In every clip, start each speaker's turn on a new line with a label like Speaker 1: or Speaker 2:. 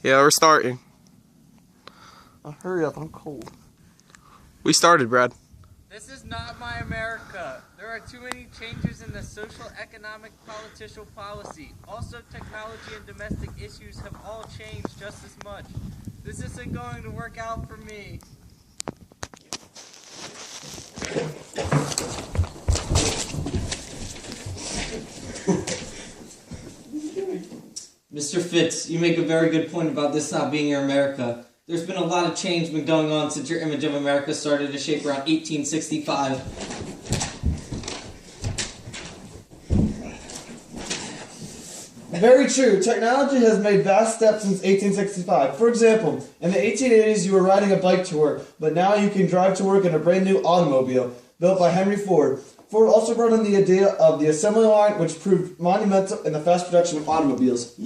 Speaker 1: Yeah, we're starting.
Speaker 2: Oh, hurry up, I'm cold.
Speaker 1: We started, Brad.
Speaker 3: This is not my America. There are too many changes in the social, economic, political policy. Also, technology and domestic issues have all changed just as much. This isn't going to work out for me.
Speaker 4: Mr. Fitz, you make a very good point about this not being your America. There's been a lot of change been going on since your image of America started to shape around 1865.
Speaker 2: Very true. Technology has made vast steps since 1865. For example, in the 1880s you were riding a bike to work, but now you can drive to work in a brand new automobile built by Henry Ford. Ford also brought in the idea of the assembly line, which proved monumental in the fast production of automobiles.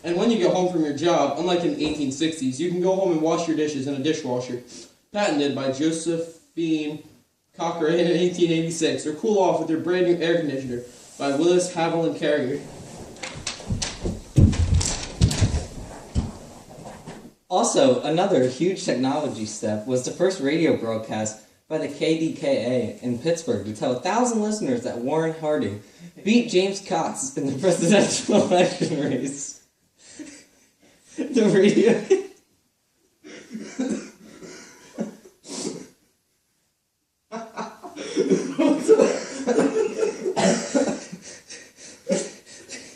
Speaker 5: And when you get home from your job, unlike in the 1860s, you can go home and wash your dishes in a dishwasher. Patented by Josephine Cochrane in 1886, or cool off with your brand new air conditioner by Willis Haviland Carrier.
Speaker 4: Also, another huge technology step was the first radio broadcast by the KDKA in Pittsburgh to tell 1,000 listeners that Warren Harding beat James Cox in the presidential election race. The radio...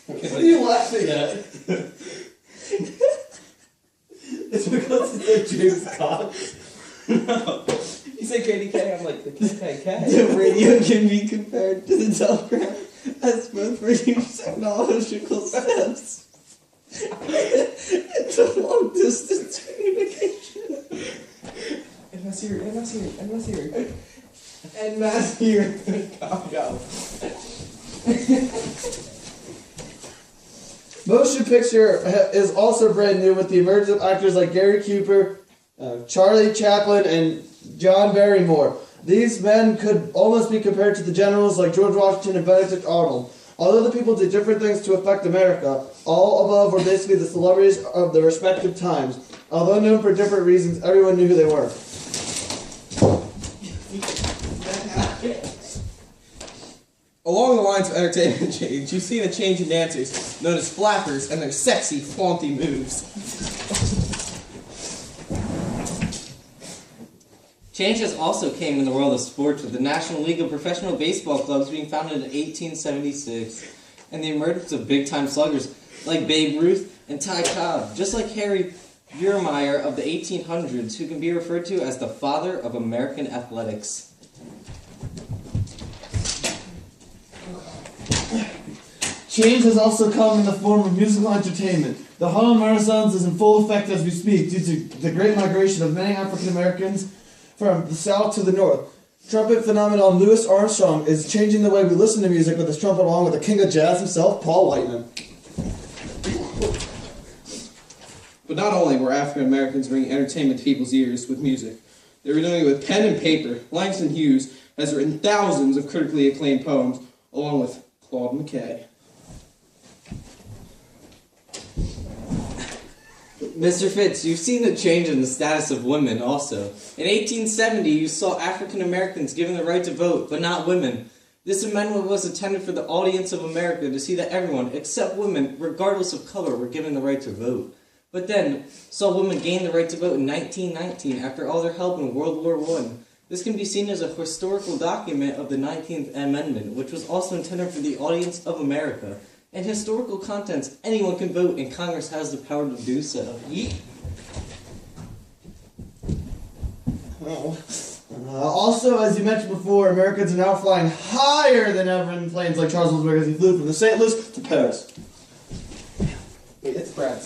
Speaker 2: What are you laughing at? It's because it said James Cox.
Speaker 5: No. You say KDK, I'm like, the KKK.
Speaker 4: The radio can be compared to the telegraph as both for huge technological steps. It's a long distance communication.
Speaker 5: And mass here, and mass here, and mass here.
Speaker 4: And mass here.
Speaker 5: Go.
Speaker 2: Motion picture is also brand new with the emergence of actors like Gary Cooper, Charlie Chaplin, and John Barrymore. These men could almost be compared to the generals like George Washington and Benedict Arnold. Although the people did different things to affect America, all above were basically the celebrities of the respective times. Although known for different reasons, everyone knew who they were.
Speaker 5: Along the lines of entertainment change, you've seen a change in dancers, known as flappers, and their sexy, flaunty moves.
Speaker 4: Changes also came in the world of sports with the National League of Professional Baseball Clubs being founded in 1876, and the emergence of big-time sluggers like Babe Ruth and Ty Cobb, just like Harry Buermeyer of the 1800s, who can be referred to as the father of American athletics.
Speaker 2: Change has also come in the form of musical entertainment. The Harlem Renaissance is in full effect as we speak due to the great migration of many African Americans from the south to the north. Trumpet phenomenon Louis Armstrong is changing the way we listen to music with his trumpet, along with the king of jazz himself, Paul Whiteman.
Speaker 5: But not only were African Americans bringing entertainment to people's ears with music, they were doing it with pen and paper. Langston Hughes has written thousands of critically acclaimed poems, along with Claude McKay.
Speaker 4: Mr. Fitz, you've seen the change in the status of women also. In 1870, you saw African Americans given the right to vote, but not women. This amendment was intended for the audience of America to see that everyone, except women, regardless of color, were given the right to vote. But then, saw women gain the right to vote in 1919 after all their help in World War I. This can be seen as a historical document of the 19th Amendment, which was also intended for the audience of America. In historical contents, anyone can vote, and Congress has the power to do so.
Speaker 2: Also, as you mentioned before, Americans are now flying higher than ever in planes like Charles Lindbergh as he flew from the St. Louis to Paris.
Speaker 5: Wait, it's Brad.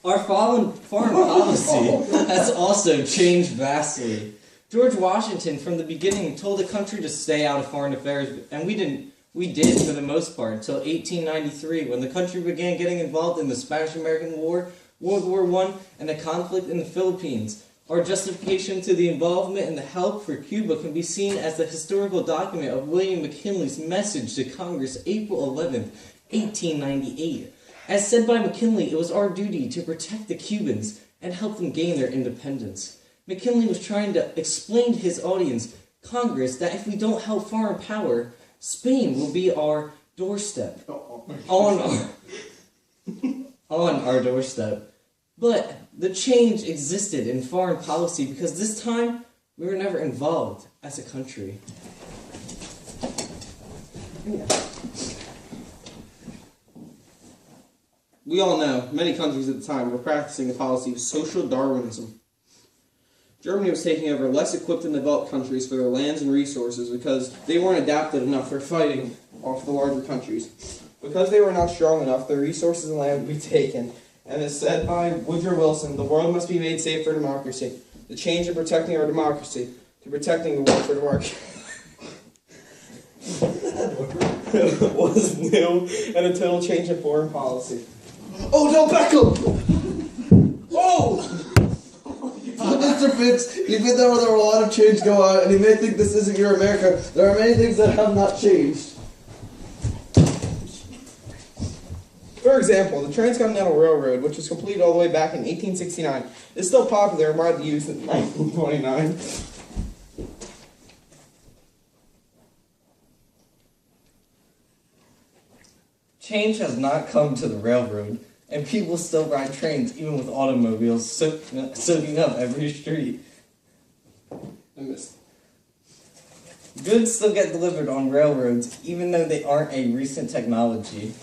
Speaker 4: Our foreign policy has also changed vastly. George Washington, from the beginning, told the country to stay out of foreign affairs, and we did for the most part, until 1893, when the country began getting involved in the Spanish-American War, World War I, and the conflict in the Philippines. Our justification to the involvement and the help for Cuba can be seen as the historical document of William McKinley's message to Congress April 11, 1898. As said by McKinley, it was our duty to protect the Cubans and help them gain their independence. McKinley was trying to explain to his audience, Congress, that if we don't help foreign power, Spain will be our doorstep. On our doorstep. But the change existed in foreign policy because this time we were never involved as a country.
Speaker 5: We all know many countries at the time were practicing the policy of social Darwinism. Germany was taking over less equipped and developed countries for their lands and resources because they weren't adapted enough for fighting off the larger countries. Because they were not strong enough, their resources and land would be taken. And as said by Woodrow Wilson, the world must be made safe for democracy. The change in protecting our democracy to protecting the world for democracy was new and a total change in foreign policy.
Speaker 2: Oh, no, Beckham!
Speaker 5: Oh!
Speaker 2: Mr. Fitz, even though there were a lot of change go on, and you may think this isn't your America, there are many things that have not changed.
Speaker 5: For example, the Transcontinental Railroad, which was completed all the way back in 1869, is still popular by the youth in 1929.
Speaker 4: Change has not come to the railroad, and people still ride trains even with automobiles soaking up every street.
Speaker 5: I missed.
Speaker 4: Goods still get delivered on railroads even though they aren't a recent technology.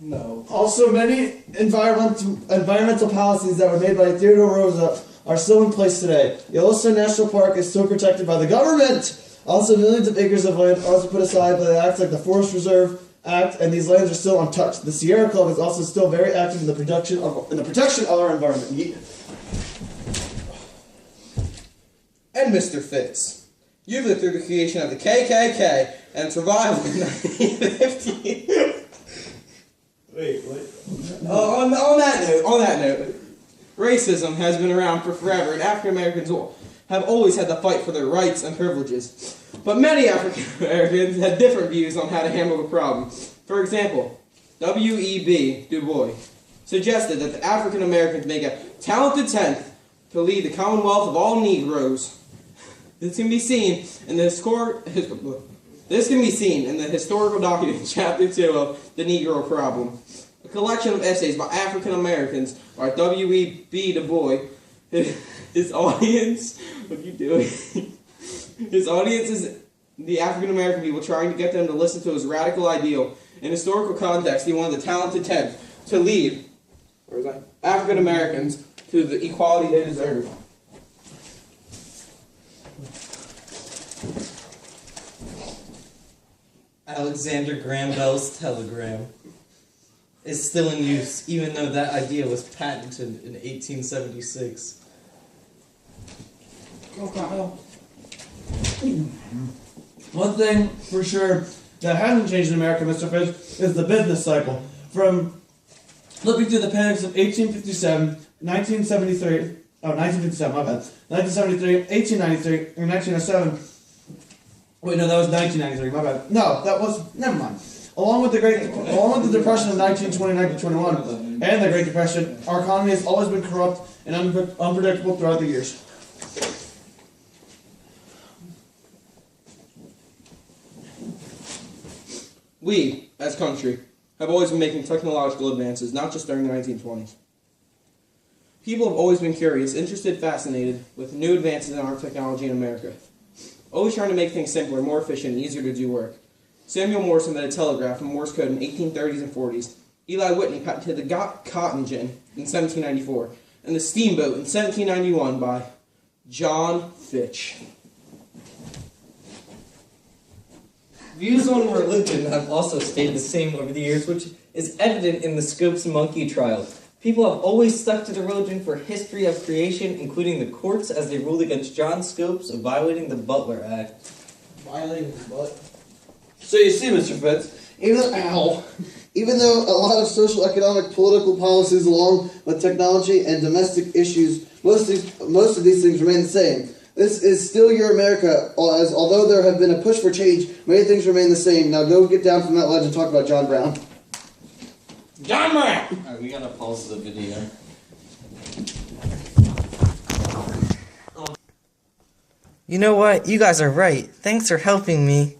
Speaker 5: No.
Speaker 2: Also, many environmental policies that were made by Theodore Roosevelt are still in place today. Yellowstone National Park is still protected by the government. Also, millions of acres of land are also put aside by the acts like the Forest Reserve Act, and these lands are still untouched. The Sierra Club is also still very active in the protection of our environment.
Speaker 5: And Mr. Fitz, you've lived through the creation of the KKK and its revival in 1950.
Speaker 2: Wait, what?
Speaker 5: On that note, racism has been around for forever, and African Americans have always had to fight for their rights and privileges. But many African Americans had different views on how to handle the problem. For example, W.E.B. Du Bois suggested that the African Americans make a talented tenth to lead the Commonwealth of all Negroes. This can be seen in the historical document, Chapter 2 of The Negro Problem. A collection of essays by African Americans by W.E.B. Du Bois. His audience, what are you doing? His audience is the African American people trying to get them to listen to his radical ideal. In historical context, he wanted the talented tenth to lead African Americans to the equality they deserve.
Speaker 4: Alexander Graham Bell's telegram is still in use, even though that idea was patented in 1876.
Speaker 2: One thing for sure that hasn't changed in America, Mr. Fitz, is the business cycle. From flipping through the panics of 1857, 1973, 1957, my bad, 1973, 1893, and 1907. Wait, no, that was 1993, my bad. No, that was, never mind. Along with the Depression of 1929 to 21 and the Great Depression, our economy has always been corrupt and unpredictable throughout the years.
Speaker 5: We, as a country, have always been making technological advances, not just during the 1920s. People have always been curious, interested, fascinated with new advances in our technology in America. Always trying to make things simpler, more efficient, and easier to do work. Samuel Morse invented telegraph and Morse code in the 1830s and 40s. Eli Whitney patented the cotton gin in 1794, and the steamboat in 1791 by John Fitch.
Speaker 4: Views on religion have also stayed the same over the years, which is evident in the Scopes monkey trial. People have always stuck to the religion for history of creation, including the courts as they ruled against John Scopes of violating the Butler Act.
Speaker 5: Violating the butt.
Speaker 2: So you see, Mr. Fitz, Even though a lot of social, economic, political policies along with technology and domestic issues, most of these things remain the same. This is still your America, as although there have been a push for change, many things remain the same. Now go get down from that ledge and talk about John Brown.
Speaker 5: John Brown!
Speaker 4: Alright, we gotta pause the video.
Speaker 6: You know what? You guys are right. Thanks for helping me.